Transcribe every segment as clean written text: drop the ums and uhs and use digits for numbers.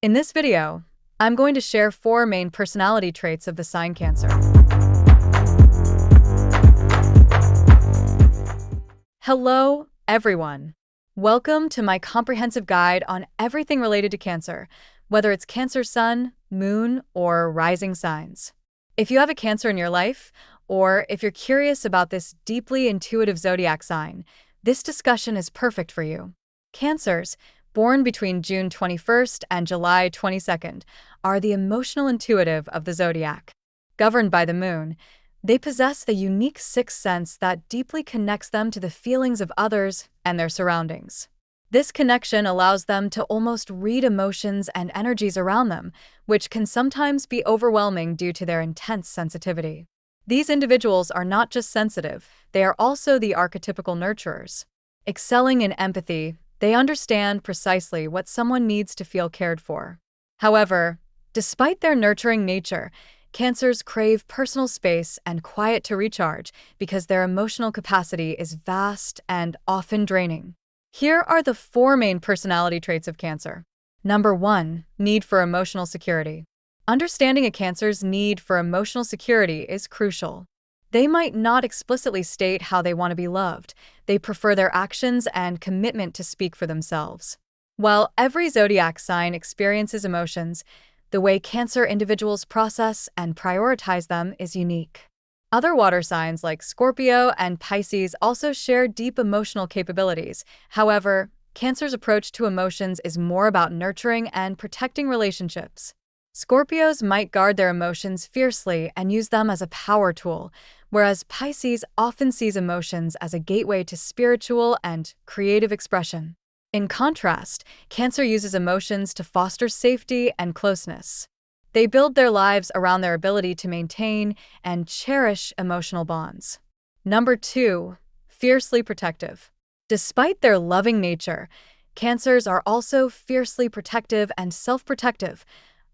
In this video, I'm going to share 4 main personality traits of the sign Cancer. Hello, everyone. Welcome to my comprehensive guide on everything related to Cancer, whether it's Cancer sun, moon, or rising signs. If you have a Cancer in your life, or if you're curious about this deeply intuitive zodiac sign, this discussion is perfect for you. Cancers, born between June 21st and July 22nd, are the emotional intuitive of the zodiac. Governed by the moon, they possess the unique sixth sense that deeply connects them to the feelings of others and their surroundings. This connection allows them to almost read emotions and energies around them, which can sometimes be overwhelming due to their intense sensitivity. These individuals are not just sensitive, they are also the archetypical nurturers. Excelling in empathy, they understand precisely what someone needs to feel cared for. However, despite their nurturing nature, Cancers crave personal space and quiet to recharge because their emotional capacity is vast and often draining. Here are the 4 main personality traits of Cancer. Number 1, need for emotional security. Understanding a Cancer's need for emotional security is crucial. They might not explicitly state how they want to be loved. They prefer their actions and commitment to speak for themselves. While every zodiac sign experiences emotions, the way Cancer individuals process and prioritize them is unique. Other water signs like Scorpio and Pisces also share deep emotional capabilities. However, Cancer's approach to emotions is more about nurturing and protecting relationships. Scorpios might guard their emotions fiercely and use them as a power tool, whereas Pisces often sees emotions as a gateway to spiritual and creative expression. In contrast, Cancer uses emotions to foster safety and closeness. They build their lives around their ability to maintain and cherish emotional bonds. Number 2, fiercely protective. Despite their loving nature, Cancers are also fiercely protective and self-protective,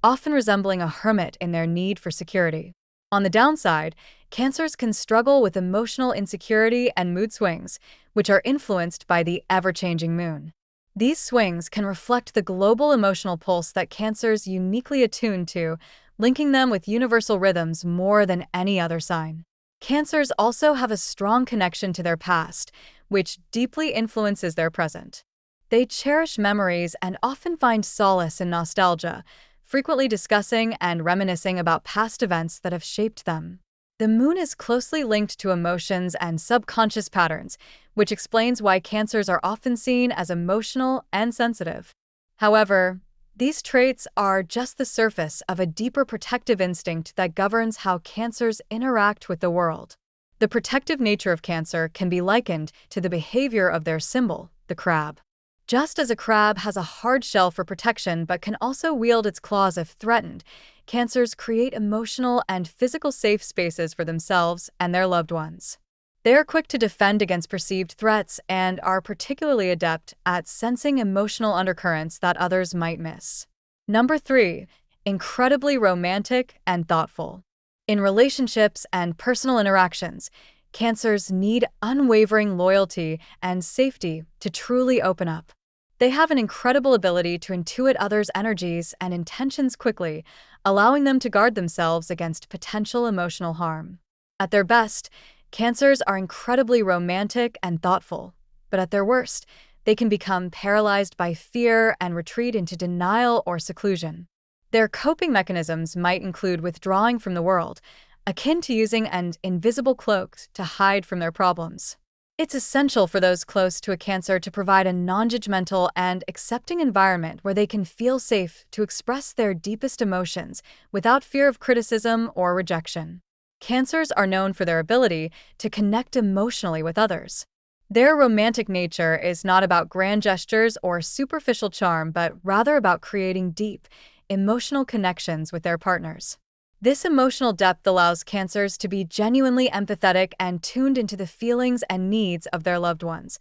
often resembling a hermit in their need for security. On the downside, Cancers can struggle with emotional insecurity and mood swings, which are influenced by the ever-changing moon. These swings can reflect the global emotional pulse that Cancers uniquely attune to, linking them with universal rhythms more than any other sign. Cancers also have a strong connection to their past, which deeply influences their present. They cherish memories and often find solace in nostalgia, frequently discussing and reminiscing about past events that have shaped them. The moon is closely linked to emotions and subconscious patterns, which explains why Cancers are often seen as emotional and sensitive. However, these traits are just the surface of a deeper protective instinct that governs how Cancers interact with the world. The protective nature of Cancer can be likened to the behavior of their symbol, the crab. Just as a crab has a hard shell for protection but can also wield its claws if threatened, Cancers create emotional and physical safe spaces for themselves and their loved ones. They are quick to defend against perceived threats and are particularly adept at sensing emotional undercurrents that others might miss. Number 3, incredibly romantic and thoughtful. In relationships and personal interactions, Cancers need unwavering loyalty and safety to truly open up. They have an incredible ability to intuit others' energies and intentions quickly, allowing them to guard themselves against potential emotional harm. At their best, Cancers are incredibly romantic and thoughtful, but at their worst, they can become paralyzed by fear and retreat into denial or seclusion. Their coping mechanisms might include withdrawing from the world, akin to using an invisible cloak to hide from their problems. It's essential for those close to a Cancer to provide a non-judgmental and accepting environment where they can feel safe to express their deepest emotions without fear of criticism or rejection. Cancers are known for their ability to connect emotionally with others. Their romantic nature is not about grand gestures or superficial charm, but rather about creating deep, emotional connections with their partners. This emotional depth allows Cancers to be genuinely empathetic and tuned into the feelings and needs of their loved ones,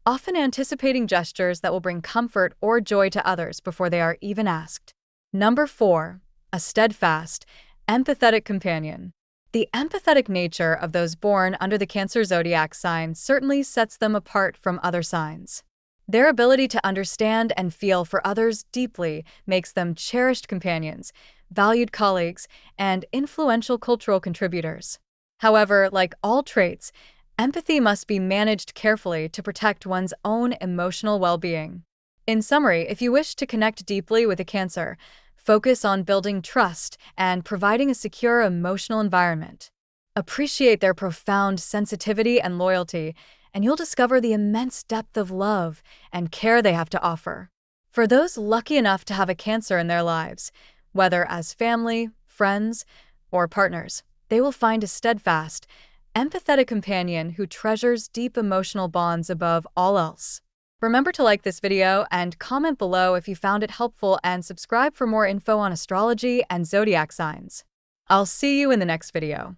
often anticipating gestures that will bring comfort or joy to others before they are even asked. Number 4, a steadfast, empathetic companion. The empathetic nature of those born under the Cancer zodiac sign certainly sets them apart from other signs. Their ability to understand and feel for others deeply makes them cherished companions, valued colleagues, and influential cultural contributors. However, like all traits, empathy must be managed carefully to protect one's own emotional well-being. In summary, if you wish to connect deeply with a Cancer, focus on building trust and providing a secure emotional environment. Appreciate their profound sensitivity and loyalty, and you'll discover the immense depth of love and care they have to offer. For those lucky enough to have a Cancer in their lives, whether as family, friends, or partners, they will find a steadfast, empathetic companion who treasures deep emotional bonds above all else. Remember to like this video and comment below if you found it helpful, and subscribe for more info on astrology and zodiac signs. I'll see you in the next video.